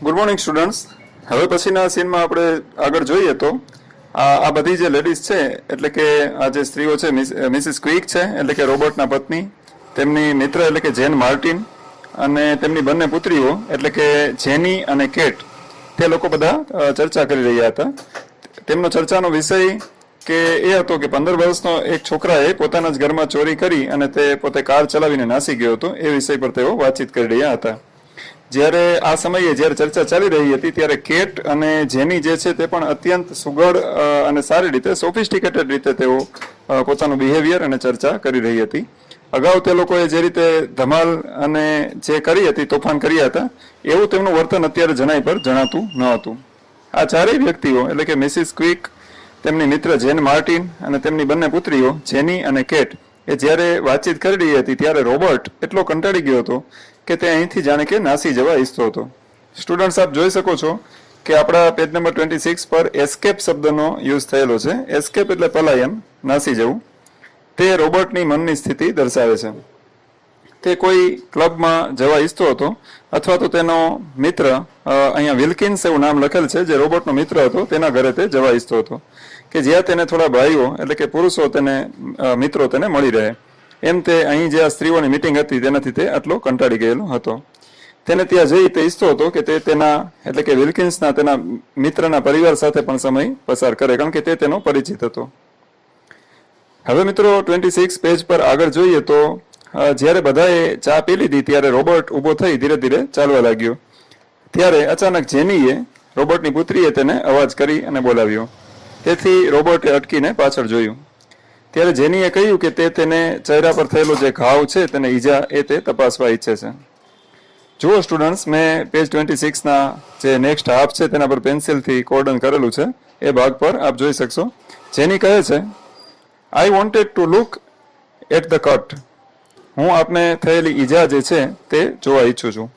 Good morning students. હવે પછીના સીનમાં આપણે આગળ જોઈએ તો આ બધી જે લેડીઝ છે એટલે કે આ જે સ્ત્રીઓ છે મિસિસ ક્વિક છે એટલે કે રોબર્ટના પત્ની, તેમની મિત્ર એટલે કે જેન માર્ટિન અને તેમની બંને પુત્રીઓ એટલે કે જેની અને કેટ, તે લોકો બધા ચર્ચા કરી રહ્યા હતા. તેમનો ચર્ચાનો વિષય કે એ હતો કે 15 વર્ષનો એક છોકરાએ પોતાના જ ઘરમાં ચોરી કરી અને તે પોતે કાર ચલાવીને નાસી ગયો હતો. એ વિષય પર તેઓ વાતચીત કરી રહ્યા હતા. જ્યારે આ સમયે જ્યારે ચર્ચા ચાલી રહી હતી ત્યારે કેટ અને જેની જે છે તે પણ અત્યંત સુઘડ અને સારી રીતે સોફિસ્ટિકેટેડ રીતે તેઓ પોતાનું બિહેવિયર અને ચર્ચા કરી રહી હતી. અગાઉ તે લોકોએ જે રીતે ધમાલ અને જે કરી હતી, તોફાન કર્યા હતા, એવું તેમનું વર્તન અત્યારે જણાઈ પર જણાતું ન હતું. આ ચારેય વ્યક્તિઓ એટલે કે મિસિસ ક્વિક, તેમની મિત્ર જેન માર્ટિન અને તેમની બંને પુત્રીઓ જેની અને કેટ એ જ્યારે વાતચીત કરી રહી હતી ત્યારે રોબર્ટ એટલો કંટાળી ગયો હતો કે તે અહીંથી જાણે કે નાસી જવા ઈચ્છતો હતો. સ્ટુડન્ટ્સ, આપ જોઈ શકો છો કે આપણા પેજ નંબર 26 પર એસ્કેપ શબ્દનો યુઝ થયેલો છે. એસ્કેપ એટલે પલાયન, નાસી જવું. તે રોબર્ટની મનની સ્થિતિ દર્શાવે છે. તે કોઈ ક્લબમાં જવા ઈચ્છતો હતો અથવા તો તેનો મિત્ર, અહીંયા વિલ્કિન્સ એવું નામ લખેલ છે, જે રોબર્ટનો મિત્ર હતો, તેના ઘરે તે જવા ઈચ્છતો હતો કે જ્યાં તેને થોડા ભાઈઓ એટલે કે પુરુષો તેને મિત્રો તેને મળી રહે. એમ તે અહીં જે આ સ્ત્રીઓની મિટિંગ હતી તેનાથી તે આટલો કંટાળી ગયેલો હતો. તેને ત્યાં જઈ તે ઈચ્છતો હતો કે તે તેના એટલે કે વિલ્કિન્સના તેના મિત્રના પરિવાર સાથે પણ સમય પસાર કરે, કારણ કે તે તેનો પરિચિત હતો. હવે મિત્રો 26 પેજ પર આગળ જોઈએ તો જ્યારે બધાએ ચા પી લીધી ત્યારે રોબર્ટ ઊભો થઈ ધીરે ધીરે ચાલવા લાગ્યો. ત્યારે અચાનક જેનીએ, રોબર્ટની પુત્રીએ, તેને અવાજ કરી અને બોલાવ્યો. તેથી રોબર્ટે અટકીને પાછળ જોયું. ત્યારે જેનીએ કહ્યું કે તે તેને ચહેરા પર થયેલો જે ઘાવ છે, તેને ઈજા, એ તે તપાસવા ઈચ્છે છે. જુઓ સ્ટુડન્ટ્સ, મેં પેજ 26ના જે નેક્સ્ટ હાફ છે તેના પર પેન્સિલથી કોર્ડન કરેલું છે. એ ભાગ પર આપ જોઈ શકશો. જેની કહે છે, I wanted to look at the cut. હું આપને થયેલી ઈજા જે છે તે જોવા ઈચ્છું છું.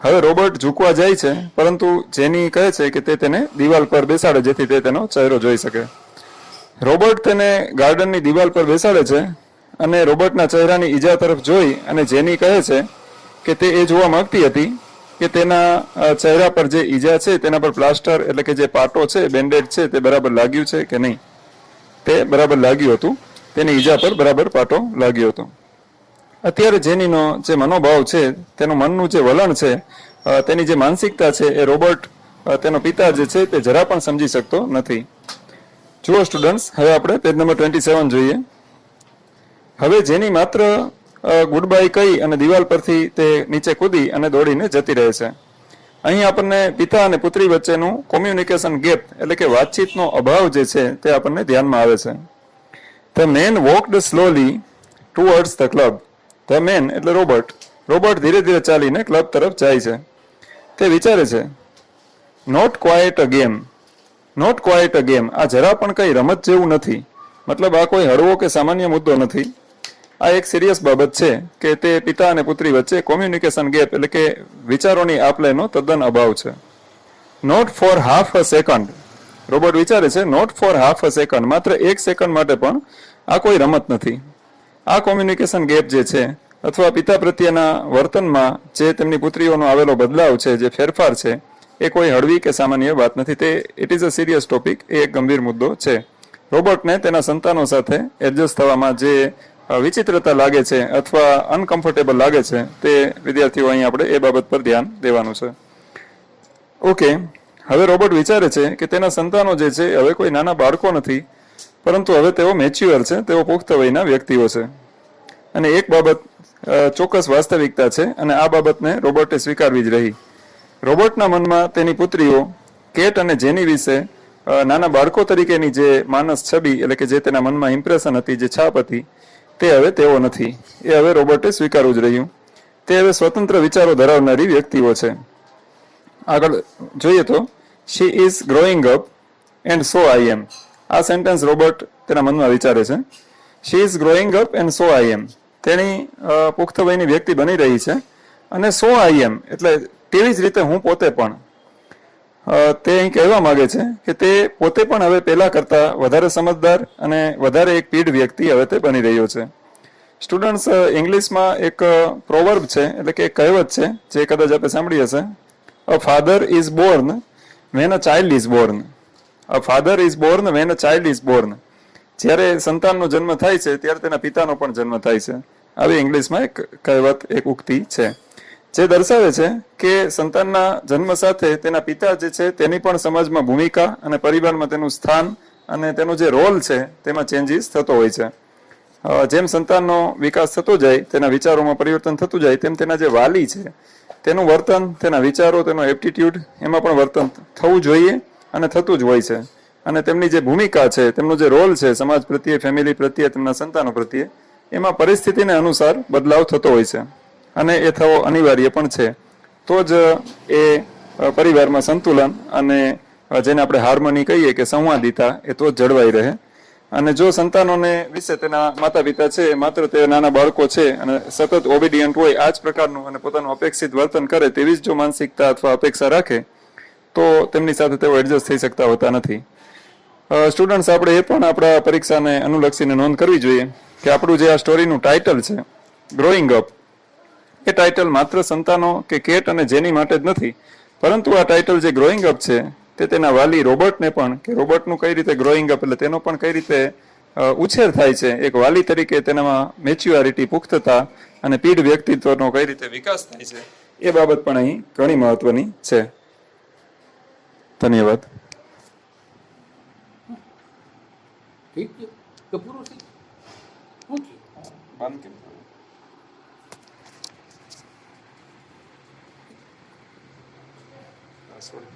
હવે રોબર્ટ ઝૂકવા જાય છે, પરંતુ જેની કહે છે કે તે તેને દિવાલ પર બેસાડે જેથી તે તેનો ચહેરો જોઈ શકે. રોબર્ટ તેને ગાર્ડનની દિવાલ પર બેસાડે છે અને રોબર્ટના ચહેરાની ઈજા તરફ જોઈ અને જેની કહે છે કે તે એ જોવા માંગતી હતી કે તેના ચહેરા પર જે ઈજા છે તેના પર પ્લાસ્ટર એટલે કે જે પાટો છે, બેન્ડેડ છે, તે બરાબર લાગ્યું છે કે નહીં. તે બરાબર લાગ્યું હતું. તેની ઈજા પર બરાબર પાટો લાગ્યો હતો. અત્યારે જેનીનો જે મનોભાવ છે, તેનું મનનું જે વલણ છે, તેની જે માનસિકતા છે, એ રોબર્ટ તેનો પિતા જે છે તે જરા પણ સમજી શકતો નથી. જુઓ સ્ટુડન્ટ્સ, હવે આપણે પેજ નંબર 27 જોઈએ. હવે જેની માત્ર ગુડ બાય કહી અને દિવાલ પરથી તે નીચે કૂદી અને દોડીને જતી રહે છે. અહીં આપણને પિતા અને પુત્રી વચ્ચેનું કોમ્યુનિકેશન ગેપ એટલે કે વાતચીતનો અભાવ જે છે તે આપણને ધ્યાનમાં આવે છે. The man walked slowly towards the club. The man એટલે રોબર્ટ. રોબર્ટ ધીરે ધીરે ચાલીને ક્લબ તરફ જાય છે. તે વિચારે છે, not quite a game. Not quite a game. આ જરા પણ કંઈ રમત જેવું નથી. મતલબ આ કોઈ હળવો કે સામાન્ય મુદ્દો નથી. આ એક સિરિયસ બાબત છે કે તે પિતા અને પુત્રી વચ્ચે કોમ્યુનિકેશન ગેપ એટલે કે વિચારોની આપલેનો તદ્દન અભાવ છે. Not for half a second. Robert વિચારે છે, not for half a second. માત્ર એક સેકન્ડ માટે પણ આ કોઈ રમત નથી. આ કોમ્યુનિકેશન ગેપ જે છે અથવા પિતા પ્રત્યેના વર્તનમાં જે તેમની પુત્રીઓનો આવેલો બદલાવ છે, જે ફેરફાર છે, એ કોઈ હળવી કે સામાન્ય વાત નથી. તે it is a serious topic. એ એક ગંભીર મુદ્દો છે. રોબર્ટને તેના સંતાનો સાથે એડજસ્ટ થવામાં જે વિચિત્રતા લાગે છે અથવા અનકમ્ફર્ટેબલ લાગે છે, તે વિદ્યાર્થીઓ અહીં આપણે એ બાબત પર ધ્યાન દેવાનું છે. ઓકે, હવે રોબર્ટ વિચારે છે કે તેના સંતાનો જે છે હવે કોઈ નાના બાળકો નથી, પરંતુ હવે તેઓ મેચ્યુઅર છે, તેઓ પુખ્ત વયના વ્યક્તિઓ છે. અને એક બાબત ચોક્કસ વાસ્તવિકતા છે અને આ બાબતને રોબર્ટે સ્વીકારવી જ રહી. રોબર્ટના મનમાં તેની પુત્રીઓ કેટ અને જેની વિશે નાના બાળકો તરીકેની જે માનસ છબી એટલે કે જે તેના મનમાં ઇમ્પ્રેશન હતી, જે છાપ હતી, તે હવે તેઓ નથી. એ હવે રોબર્ટે સ્વીકારવું જ રહ્યું. તે હવે સ્વતંત્ર વિચારો ધરાવનારી વ્યક્તિઓ છે. આગળ જોઈએ તો, she is growing up and so I am. આ સેન્ટેન્સ રોબર્ટ તેના મનમાં વિચારે છે. શી is growing up and so આઈ એમ. તેની પુખ્ત વયની વ્યક્તિ બની રહી છે અને સો આઈ એમ એટલે તેવી જ રીતે હું પોતે પણ. તે અહીં કહેવા માંગે છે કે તે પોતે પણ હવે પહેલા કરતા વધારે સમજદાર અને વધારે એક પીઢ વ્યક્તિ હવે તે બની રહ્યો છે. સ્ટુડન્ટ્સ, ઇંગ્લિશમાં એક પ્રોવર્બ છે એટલે કે એક કહેવત છે જે કદાચ આપણે સાંભળી હશે. અ father is born when a child is Born. A father is born when a child is Born. જ્યારે સંતાનનો જન્મ થાય છે ત્યારે તેના પિતાનો પણ જન્મ થાય છે. આવી ઇંગ્લિશમાં એક કહેવત, એક ઉક્તિ છે જે દર્શાવે છે કે સંતાનના જન્મ સાથે તેના પિતા જે છે તેની પણ સમાજમાં ભૂમિકા અને પરિવારમાં તેનું સ્થાન અને તેનો જે રોલ છે તેમાં ચેન્જીસ થતો હોય છે. જેમ સંતાનનો વિકાસ થતો જાય, તેના વિચારોમાં પરિવર્તન થતું જાય, તેમ તેના જે વાલી છે તેનું વર્તન, તેના વિચારો, તેનો એપ્ટિટ્યૂડ એમાં પણ વર્તન થવું જોઈએ અને થતું જ હોય છે. અને તેમની જે ભૂમિકા છે, તેમનો જે રોલ છે સમાજ પ્રત્યે, ફેમિલી પ્રત્યે, તેમના સંતાનો પ્રત્યે, એમાં પરિસ્થિતિને અનુસાર બદલાવ થતો હોય છે અને એ થવો અનિવાર્ય પણ છે. તો જ એ પરિવારમાં સંતુલન અને જેને આપણે હાર્મોની કહીએ કે સંવાદિતા, એ તો જ જળવાઈ રહે. અને જો સંતાનોને વિશે તેના માતા પિતા છે માત્ર તે નાના બાળકો છે અને સતત ઓબિડિયન્ટ હોય, આ જ પ્રકારનું અને પોતાનું અપેક્ષિત વર્તન કરે તેવી જ જો માનસિકતા અથવા અપેક્ષા રાખે તો તેમની સાથે તેઓ એડજસ્ટ થઈ શકતા હોતા નથી. સ્ટુડન્ટ્સ, આપણે એ પણ આપણા પરીક્ષાને અનુલક્ષીને નોંધ કરવી જોઈએ કે આપણું જે આ સ્ટોરીનું ટાઇટલ છે ગ્રોઈંગ અપ, એ ટાઇટલ માત્ર સંતાનો કે કેટ અને જેની માટે જ નથી, પરંતુ આ ટાઇટલ જે ગ્રોઈંગ અપ છે તે તેના વાલી રોબર્ટને પણ, કે રોબર્ટનું કઈ રીતે ગ્રોઈંગ અપ એટલે તેનો પણ કઈ રીતે ઉછેર થાય છે એક વાલી તરીકે, તેનામાં મેચ્યુઆરિટી, પુખ્તતા અને પીઢ વ્યક્તિત્વનો કઈ રીતે વિકાસ થાય છે એ બાબત પણ અહીં ઘણી મહત્વની છે. ધન્યવાદ. ઠીક છે તો પૂરું થઈ શું થયું? Sorry,